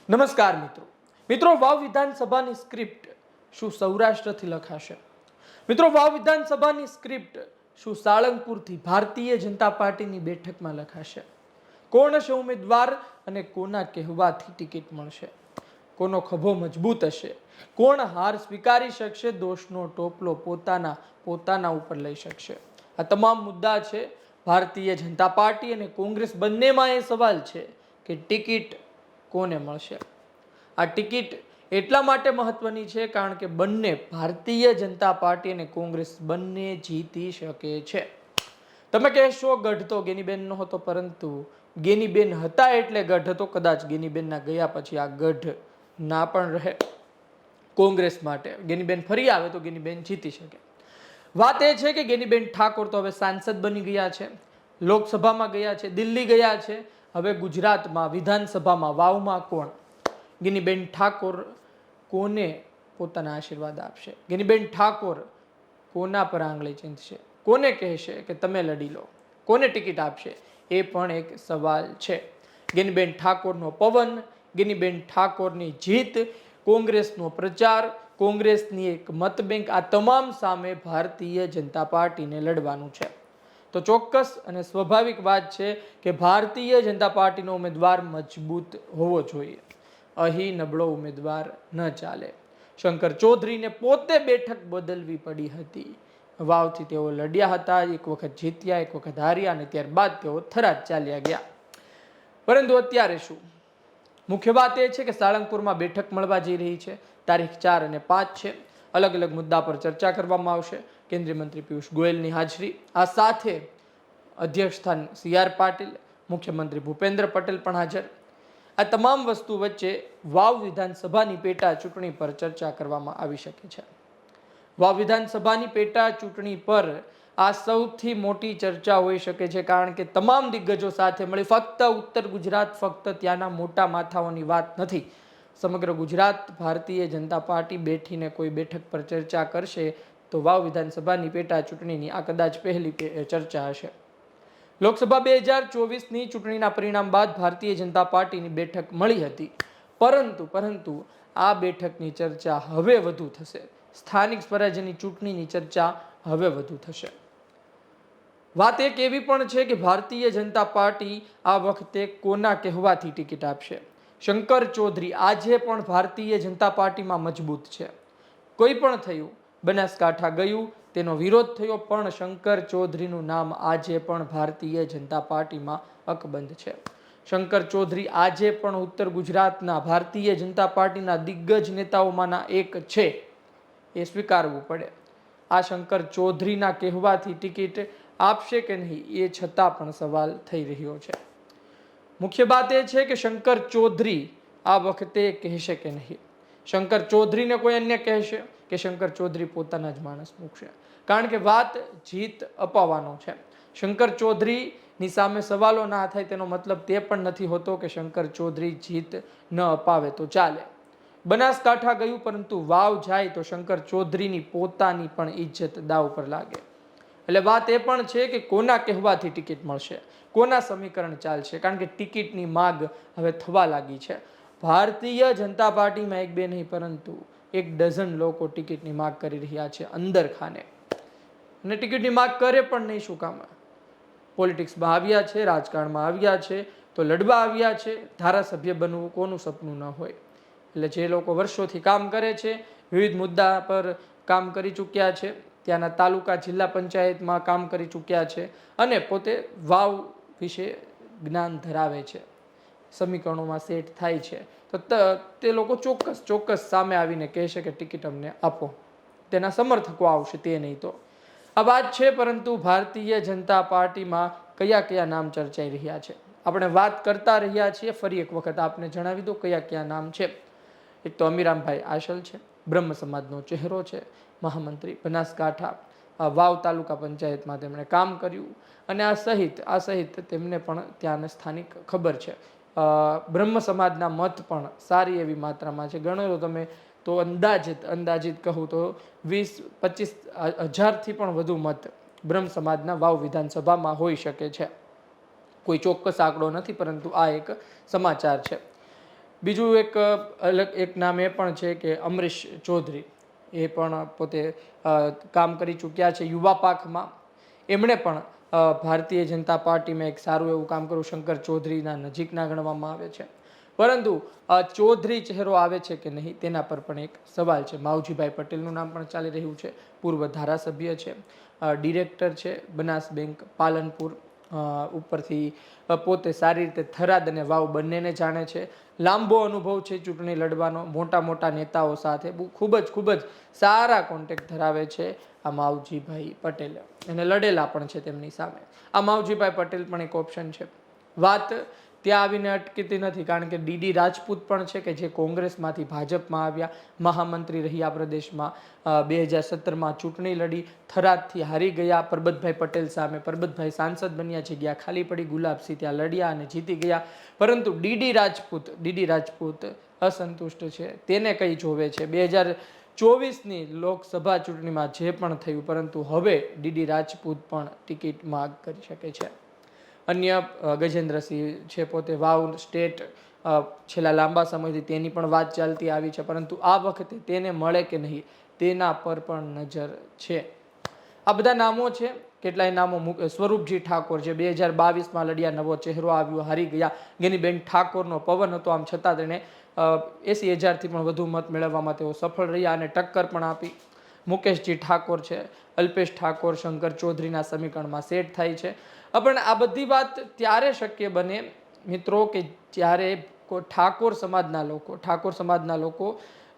નમસ્કાર મિત્રો વાવ વિધાનસભાની સ્ક્રિપ્ટ શું સૌરાષ્ટ્રથી લખાશે? મિત્રો, વાવ વિધાનસભાની સ્ક્રિપ્ટ શું સાળંગપુરથી ભારતીય જનતા પાર્ટીની બેઠકમાં લખાશે? કોણ હશે ઉમેદવાર અને કોના કહેવાથી ટિકિટ મળશે? કોનો ખભો મજબૂત હશે? કોણ હાર સ્વીકારી શકશે? દોષનો ટોપલો પોતાના ઉપર લઈ શકશે? આ તમામ મુદ્દા છે. ભારતીય જનતા પાર્ટી અને કોંગ્રેસ બંનેમાં એ સવાલ છે કે ટિકિટ કોને મળશે? આ ટિકિટ એટલા માટે મહત્વની છે કારણ કે બંને ભારતીય જનતા પાર્ટી અને કોંગ્રેસ બંને જીતી શકે છે. તમે કહેશો ગઢ તો ગેનીબેનનો હતો, પરંતુ ગેનીબેન હતા એટલે ગઢ હતો. કદાચ ગેનીબેનના ગયા પછી આ ગઢ ના પણ રહે કોંગ્રેસ માટે. ગેનીબેન ફરી આવે તો ગેનીબેન જીતી શકે. વાત એ છે કે ગેનીબેન ઠાકોર તો હવે સાંસદ બની ગયા છે, લોકસભામાં ગયા છે, દિલ્હી ગયા છે. હવે ગુજરાતમાં વિધાનસભામાં વાવમાં કોણ? ગેનીબેન ઠાકોર કોને પોતાના આશીર્વાદ આપશે? ગેનીબેન ઠાકોર કોના પર આંગળી ચીંધશે? કોને કહેશે કે તમે લડી લો? કોને ટિકિટ આપશે? એ પણ એક સવાલ છે. ગેનીબેન ઠાકોરનો પવન, ગેનીબેન ઠાકોરની જીત, કોંગ્રેસનો પ્રચાર, કોંગ્રેસની એક મતબેંક, આ તમામ સામે ભારતીય જનતા પાર્ટીને લડવાનું છે. તો ચોક્કસ અને સ્વાભાવિક વાત છે કે ભારતીય જનતા પાર્ટીનો ઉમેદવાર મજબૂત હોવો જોઈએ. અહીં નબળો ઉમેદવાર ન ચાલે. શંકર ચૌધરીને પોતે બેઠક બદલવી પડી હતી. વાવથી તેઓ લડ્યા હતા, એક વખત જીત્યા, એક વખત હાર્યા અને ત્યારબાદ તેઓ થરાદ ચાલ્યા ગયા. પરંતુ અત્યારે શું? મુખ્ય વાત એ છે કે સાળંગપુરમાં બેઠક મળવા જઈ રહી છે. તારીખ 4 અને 5 છે. અલગ અલગ મુદ્દા પર ચર્ચા કરવામાં આવશે. કેન્દ્રીય મંત્રી પિયુષ ગોયલની હાજરી, આ સાથે અધ્યક્ષ સ્થાન CR પાટીલ, મુખ્યમંત્રી ભૂપેન્દ્ર પટેલ પણ હાજર. આ તમામ વસ્તુ વચ્ચે વાવ વિધાનસભાની પેટા ચૂંટણી પર ચર્ચા કરવામાં આવી શકે છે. વાવ વિધાનસભાની પેટા ચૂંટણી પર આ સૌથી મોટી ચર્ચા હોઈ શકે છે, કારણ કે તમામ દિગ્ગજો સાથે મળી, ફક્ત ઉત્તર ગુજરાત, ફક્ત ત્યાંના મોટા માથાઓની વાત નથી. સમગ્ર ગુજરાત ભારતીય જનતા પાર્ટી બેઠીને કોઈ બેઠક પર ચર્ચા કરશે તો વાવ વિધાનસભાની પેટા ચૂંટણીની આ કદાચ પહેલી ચર્ચા હશે. લોકસભા 2024ની ચૂંટણીના પરિણામ બાદ ભારતીય જનતા પાર્ટીની બેઠક મળી હતી, પરંતુ આ બેઠકની ચર્ચા હવે વધુ થશે. સ્થાનિક સ્વરાજ્યની ચૂંટણીની ચર્ચા હવે વધુ થશે. વાત એક એવી પણ છે કે ભારતીય જનતા પાર્ટી આ વખતે કોના કહેવાથી ટિકિટ આપશે? શંકર ચૌધરી આજે પણ ભારતીય જનતા પાર્ટીમાં મજબૂત છે. કોઈ પણ થયું, બનાસકાંઠા ગયું, તેનો વિરોધ થયો, પણ શંકર ચૌધરીનું નામ આજે પણ ભારતીય જનતા પાર્ટીમાં અકબંધ છે. શંકર ચૌધરી આજે પણ ઉત્તર ગુજરાતના ભારતીય જનતા પાર્ટીના દિગ્ગજ નેતાઓમાંના એક છે, એ સ્વીકારવું પડે. આ શંકર ચૌધરીના કહેવાથી ટિકિટ આપશે કે નહીં એ છતાં પણ સવાલ થઈ રહ્યો છે. મુખ્ય વાત એ છે કે શંકર ચૌધરી આ વખતે કહેશે કે નહીં. શંકર ચૌધરીને કોઈ અન્ય કહેશે કે શંકર ચૌધરી પોતાના જ માણસ મૂકશે? કારણ કે વાત જીત અપાવવાનો છે. શંકર ચૌધરીની સામે સવાલો ના થાય તેનો મતલબ તે પણ નથી હોતો કે શંકર ચૌધરી જીત ન અપાવે તો ચાલે. બનાસકાંઠા ગયું, પરંતુ વાવ જાય તો શંકર ચૌધરીની પોતાની પણ ઇજ્જત દાવ પર લાગે. એટલે વાત એ પણ છે કે કોના કહેવાથી ટિકિટ મળશે, કોના સમીકરણ ચાલશે, કારણ કે ટિકિટની માગ હવે થવા લાગી છે. ભારતીય જનતા પાર્ટીમાં એક બે નહીં, પરંતુ 1 ડઝન લોકો ટિકિટની માગ કરી રહ્યા છે અંદર ખાને. અને ટિકિટની માગ કરે પણ નહીં, શું કામ? પોલિટિક્સમાં આવ્યા છે, રાજકારણમાં આવ્યા છે, તો લડવા આવ્યા છે. ધારાસભ્ય બનવું કોનું સપનું ન હોય? એટલે જે લોકો વર્ષોથી કામ કરે છે, વિવિધ મુદ્દા પર કામ કરી ચૂક્યા છે, ત્યાંના તાલુકા જિલ્લા પંચાયતમાં કામ કરી ચૂક્યા છે અને પોતે વાવ વિશે જ્ઞાન ધરાવે છે, સમીકરણોમાં સેટ થાય છે, તો તે લોકો ચોક્કસ સામે આવીને કહેશે કે ટિકિટ અમને આપો. તેના સમર્થકો આવશે, તે નહીં તો. આ વાત છે. પરંતુ ભારતીય જનતા પાર્ટીમાં કયા નામ ચર્ચાઈ રહ્યા છે આપણે વાત કરતા રહ્યા છીએ. ફરી એક વખત આપને જણાવી દો કયા નામ છે. એક તો અમીરામભાઈ આશલ છે, બ્રહ્મ સમાજનો ચહેરો છે, મહામંત્રી બનાસકાંઠા, વાવ તાલુકા પંચાયતમાં તેમણે કામ કર્યું અને આ સહિત તેમને પણ ત્યાં સ્થાનિક ખબર છે. બ્રહ્મ સમાજના મત પણ સારી એવી માત્રામાં છે. ગણો તમે તો અંદાજિત કહું તો 20-25 હજારથી પણ વધુ મત બ્રહ્મ સમાજના વાવ વિધાનસભામાં હોઈ શકે છે. કોઈ ચોક્કસ આંકડો નથી, પરંતુ આ એક સમાચાર છે. બીજું એક અલગ એક નામ એ પણ છે કે અમરીશ ચૌધરી, એ પણ પોતે કામ કરી ચૂક્યા છે યુવા પાકમાં. એમણે પણ ભારતીય જનતા પાર્ટીમાં એક સારું એવું કામ કર્યું, શંકર ચૌધરીના નજીકના ગણવામાં આવે છે. પરંતુ ચૌધરી ચહેરો આવે છે કે નહીં તેના પર પણ એક સવાલ છે. માવજીભાઈ પટેલનું નામ પણ ચાલી રહ્યું છે, પૂર્વ ધારાસભ્ય છે, ડિરેક્ટર છે બનાસ બેંક પાલનપુર, ઉપરથી પોતે સારી રીતે થરાદ અને વાવ બંનેને જાણે છે, લાંબો અનુભવ છે ચૂંટણી લડવાનો, મોટા મોટા નેતાઓ સાથે ખૂબ જ સારા કોન્ટેક્ટ ધરાવે છે આ માવજીભાઈ પટેલ, અને લડેલા પણ છે તેમની સામે. આ માવજીભાઈ પટેલ પણ એક ઓપ્શન છે. વાત ત્યાં આવીને અટકતી નથી, કારણ કે ડીડી રાજપૂત પણ છે કે જે કોંગ્રેસમાંથી ભાજપમાં આવ્યા, મહામંત્રી રહ્યા પ્રદેશમાં, 2017માં ચૂંટણી લડી, થરાદથી હારી ગયા પરબતભાઈ પટેલ સામે, પરબતભાઈ સાંસદ બન્યા, જગ્યા ખાલી પડી, ગુલાબસિંહ ત્યાં લડ્યા અને જીતી ગયા. પરંતુ ડીડી રાજપૂત અસંતુષ્ટ છે. તેને કઈ જોવે છે 2024ની લોકસભા ચૂંટણીમાં જે પણ થયું, પરંતુ હવે ડીડી રાજપૂત પણ ટિકિટ માંગ કરી શકે છે. અન્ય ગજેન્દ્રસિંહ છે, પોતે વાવ સ્ટેટ છેલ્લા લાંબા સમયથી તેની પણ વાત ચાલતી આવી છે, પરંતુ આ વખતે તેને મળે કે નહીં તેના પર પણ નજર છે. આ બધા નામો છે. કેટલાય નામો, સ્વરૂપજી ઠાકોર જે 2022માં લડ્યા, નવો ચહેરો આવ્યો, હારી ગયા. ગેનીબેન ઠાકોરનો પવન હતો, આમ છતાં તેણે 80,000થી પણ વધુ મત મેળવવામાં તેઓ સફળ રહ્યા અને ટક્કર પણ આપી. મુકેશજી ઠાકોર છે, અલ્પેશ ઠાકોર શંકર ચૌધરીના સમીકરણમાં સેટ થાય છે. પણ આ બધી વાત ત્યારે શક્ય બને મિત્રો કે જ્યારે ઠાકોર સમાજના લોકો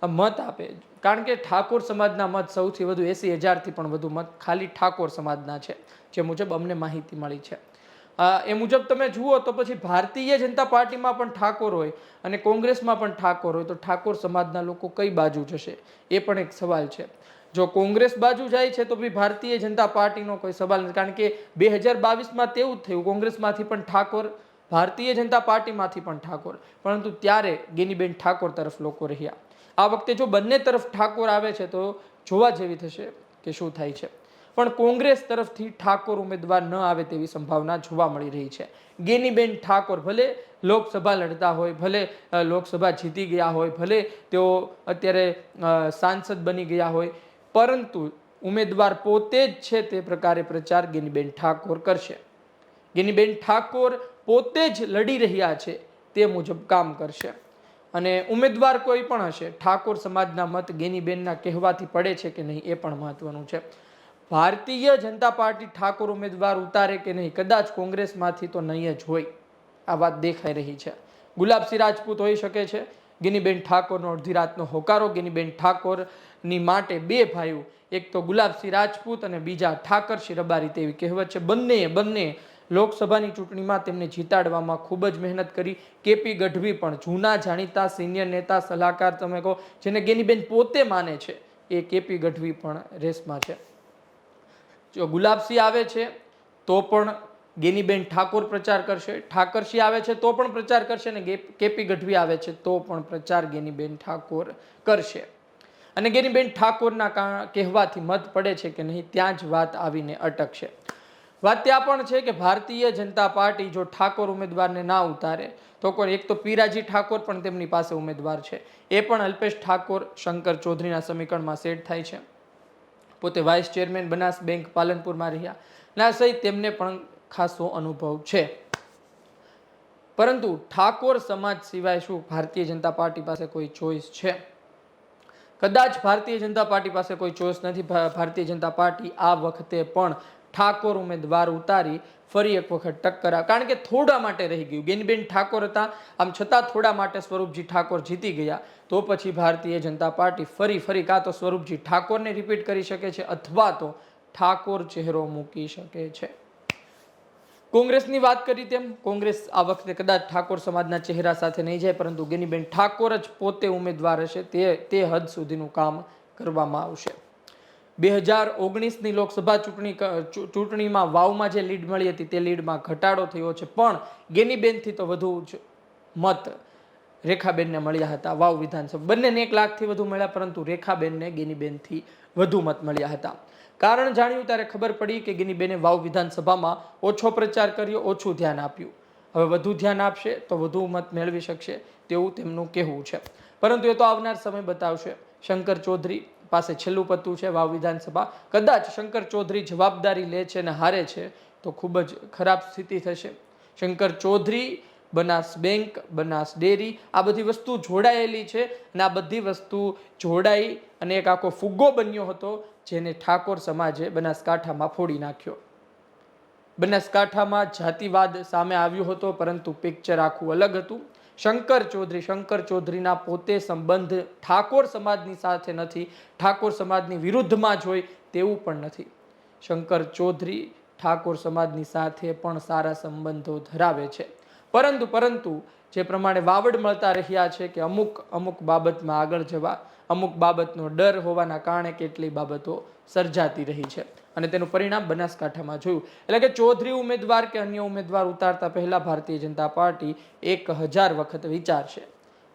મત આપે, કારણ કે ઠાકોર સમાજના મત સૌથી વધુ 80,000થી પણ વધુ મત ખાલી ઠાકોર સમાજના છે, જે મુજબ અમને માહિતી મળી છે. એ મુજબ તમે જુઓ તો પછી ભારતીય જનતા પાર્ટીમાં પણ ઠાકોર હોય અને કોંગ્રેસમાં પણ ઠાકોર હોય, તો ઠાકોર સમાજના લોકો કઈ બાજુ જશે એ પણ એક સવાલ છે. જો કોંગ્રેસ બાજુ જાય છે તો બી ભારતીય જનતા પાર્ટીનો કોઈ સવાલ નથી, કારણ કે 2022માં તેવું જ થયું, કોંગ્રેસમાંથી પણ ઠાકોર, ભારતીય જનતા પાર્ટીમાંથી પણ ઠાકોર, પરંતુ ત્યારે ગેનીબેન ઠાકોર તરફ લોકો રહ્યા. આ વખતે જો બંને તરફ ઠાકોર આવે છે તો જોવા જેવી થશે કે શું થાય છે. પણ કોંગ્રેસ તરફથી ઠાકોર ઉમેદવાર ન આવે તેવી સંભાવના જોવા મળી રહી છે. ગેનીબેન ઠાકોર ભલે લોકસભા લડતા હોય, ભલે લોકસભા જીતી ગયા હોય, ભલે તેઓ અત્યારે સાંસદ બની ગયા હોય, પરંતુ ઉમેદવાર પોતે જ છે તે પ્રકારે પ્રચાર ગેનીબેન ઠાકોર કરશે. ગેનીબેન ઠાકોર પોતે જ લડી રહ્યા છે તે મુજબ કામ કરશે, અને ઉમેદવાર કોઈ પણ હશે, ઠાકોર સમાજના મત ગેનીબેનના કહેવાથી પડે છે કે નહીં એ પણ મહત્વનું છે. ભારતીય જનતા પાર્ટી ઠાકોર ઉમેદવાર ઉતારે કે નહીં, કદાચ કોંગ્રેસમાંથી તો નહીં જ હોય, આ વાત દેખાઈ રહી છે. ગુલાબસિંહ રાજપૂત હોઈ શકે છે. ગેનીબેન ઠાકોરનો અડધી રાતનો હોકારો. ગેનીબેન ઠાકોરની માટે બે ભાઈઓ, એક તો ગુલાબસિંહ રાજપૂત અને બીજા ઠાકરસિંહ રબારી, તેવી કહેવત છે. બંને લોકસભાની ચૂંટણીમાં તેમને જીતાડવામાં ખૂબ જ મહેનત કરી. કેપી ગઢવી પણ જૂના જાણીતા સિનિયર નેતા, સલાહકાર તમે કહો, જેને ગેનીબેન પોતે માને છે, એ કેપી ગઢવી પણ રેસમાં છે. જો ગુલાબસિંહ આવે છે તો પણ ગેનીબેન ઠાકોર પ્રચાર કરશે, ઠાકરસિંહ આવે છે તો પણ પ્રચાર કરશે, અને કેપી ગઢવી આવે છે તો પણ પ્રચાર ગેનીબેન ઠાકોર કરશે. અને ગેનીબેન ઠાકોરના કહેવાથી મત પડે છે કે નહીં ત્યાં જ વાત આવીને અટકશે. વાત ત્યાં પણ છે કે ભારતીય જનતા પાર્ટી જો ઠાકોર ઉમેદવારને ના ઉતારે તો કોઈ, એક તો પીરાજી ઠાકોર પણ તેમની પાસે ઉમેદવાર છે, એ પણ અલ્પેશ ઠાકોર શંકર ચૌધરીના સમીકરણમાં સેટ થાય છે. પોતે વાઇસ ચેરમેન બનાસ બેંક પાલનપુરમાં રહ્યા, ના સહિત તેમને પણ ખાસો અનુભવ છે. પરંતુ ઠાકોર સમાજ સિવાય શું ભારતીય જનતા પાર્ટી પાસે કોઈ ચોઈસ છે? કદાચ ભારતીય જનતા પાર્ટી પાસે કોઈ ચોઈસ નથી. ભારતીય જનતા પાર્ટી આ વખતે પણ ઠાકોર ઉમેદવાર ઉતારી ફરી એક વખત ટક્કર, કારણ કે થોડા માટે રહી ગયું. ગેનીબેન ઠાકોર હતા, આમ છતાં થોડા માટે સ્વરૂપજી ઠાકોર જીતી ગયા, તો પછી ભારતીય જનતા પાર્ટી ફરી કાં તો સ્વરૂપજી ઠાકોરને રિપીટ કરી શકે છે અથવા તો ઠાકોર ચહેરો મૂકી શકે છે. કોંગ્રેસની વાત કરી તેમ કોંગ્રેસ આ વખતે કદાચ ઠાકોર સમાજના ચહેરા સાથે નહીં જાય, પરંતુ ગેનીબેન ઠાકોર જ પોતે ઉમેદવાર હશે, તે હદ સુધીનું કામ કરવામાં આવશે. 2019ની લોકસભા ચૂંટણીમાં વાવમાં જે લીડ મળી હતી તે લીડમાં ઘટાડો થયો છે, પણ ગેનીબેનથી તો વધુ જ મત રેખાબેનને મળ્યા હતા. વાવ વિધાનસભા બંનેને 1 લાખથી વધુ મળ્યા, પરંતુ રેખાબેનને ગેનીબેનથી વધુ મત મળ્યા હતા. કારણ જાણ્યું ત્યારે ખબર પડી કે ગેનીબેને વાવ વિધાનસભામાં ઓછો પ્રચાર કર્યો, ઓછું ધ્યાન આપ્યું. હવે વધુ ધ્યાન આપશે તો વધુ મત મેળવી શકશે. તેવું તેમનું કહેવું છે. પરંતુ એ તો આવનાર સમય બતાવશે. શંકર ચૌધરી પાસે છેલ્લું પત્તું છે વાવ વિધાનસભા. કદાચ શંકર ચૌધરી જવાબદારી લે છે અને હારે છે તો ખૂબ જ ખરાબ સ્થિતિ થશે. શંકર ચૌધરી, બનાસ બેંક, બનાસ ડેરી, આ બધી વસ્તુ જોડાયેલી છે અને આ બધી વસ્તુ જોડાઈ અને એક આખો ફુગ્ગો બન્યો હતો જેને ઠાકોર સમાજે બનાસકાંઠામાં ફોડી નાખ્યો. બનાસકાંઠામાં જાતિવાદ સામે આવ્યો હતો, પરંતુ પિક્ચર આખું અલગ હતું. શંકર ચૌધરીના પોતે સંબંધ ઠાકોર સમાજની સાથે નથી, ઠાકોર સમાજની વિરુદ્ધમાં જ હોય તેવું પણ નથી. શંકર ચૌધરી ઠાકોર સમાજની સાથે પણ સારા સંબંધો ધરાવે છે. પરંતુ જે પ્રમાણે વાવડ મળતા રહ્યા છે કે અમુક બાબતમાં આગળ જવા, અમુક બાબતનો ડર હોવાના કારણે કેટલી બાબતો સર્જાતી રહી છે અને તેનું પરિણામ બનાસકાંઠામાં જોયું. એટલે કે ચૌધરી ઉમેદવાર કે અન્ય ઉમેદવાર ઉતારતા પહેલા ભારતીય જનતા પાર્ટી 1000 વખત વિચારશે.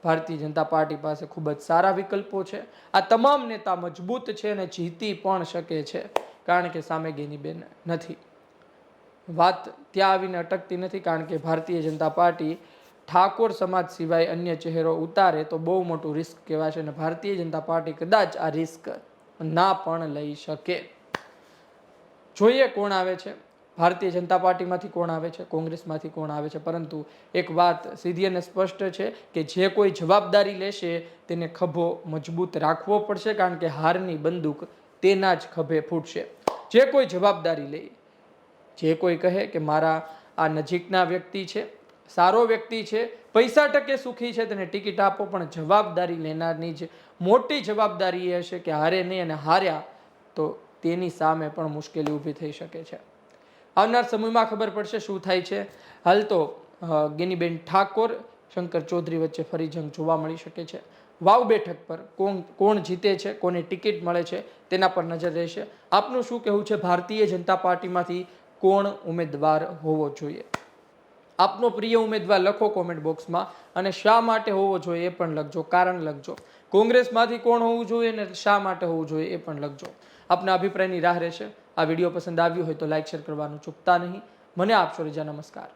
ભારતીય જનતા પાર્ટી પાસે ખૂબ જ સારા વિકલ્પો છે. આ તમામ નેતા મજબૂત છે અને જીતી પણ શકે છે, કારણ કે સામે ગેનીબેન નથી. વાત ત્યાં આવીને અટકતી નથી, કારણ કે ભારતીય જનતા પાર્ટી ઠાકોર સમાજ સિવાય અન્ય ચહેરો ઉતારે તો બહુ મોટું રિસ્ક કહેવાશે અને ભારતીય જનતા પાર્ટી કદાચ આ રિસ્ક ના પણ લઈ શકે. જોઈએ કોણ આવે છે. ભારતીય જનતા પાર્ટીમાંથી કોણ આવે છે, કોંગ્રેસમાંથી કોણ આવે છે, પરંતુ એક વાત સીધી અને સ્પષ્ટ છે કે જે કોઈ જવાબદારી લેશે તેને ખભો મજબૂત રાખવો પડશે, કારણ કે હારની બંદૂક તેના જ ખભે ફૂટશે. જે કોઈ જવાબદારી લે, જે કોઈ કહે કે મારા આ નજીકના વ્યક્તિ છે, સારો વ્યક્તિ છે, પૈસા ટકે સુખી છે, તેને ટિકિટ આપો, પણ જવાબદારી લેનારની જ મોટી જવાબદારી એ હશે કે હારે નહીં, અને હાર્યા તો તેની સામે પણ મુશ્કેલી ઊભી થઈ શકે છે. આવનાર સમયમાં ખબર પડશે શું થાય છે. હાલ તો ગેનીબેન ઠાકોર, શંકર ચૌધરી વચ્ચે ફરી જંગ જોવા મળી શકે છે. વાવ બેઠક પર કોણ જીતે છે, કોને ટિકિટ મળે છે, તેના પર નજર રહેશે. આપનું શું કહેવું છે? ભારતીય જનતા પાર્ટીમાંથી કોણ ઉમેદવાર હોવો જોઈએ? આપનો પ્રિય ઉમેદવાર લખો કોમેન્ટ બોક્સમાં, અને શા માટે હોવો જોઈએ એ પણ લખજો, કારણ લખજો. કોંગ્રેસમાંથી કોણ હોવું જોઈએ અને શા માટે હોવું જોઈએ એ પણ લખજો. આપના અભિપ્રાયની રાહ રહેશે. આ વિડીયો પસંદ આવ્યો હોય તો લાઈક શેર કરવાનું ચૂકતા નહીં. મને આપશો રજા. નમસ્કાર.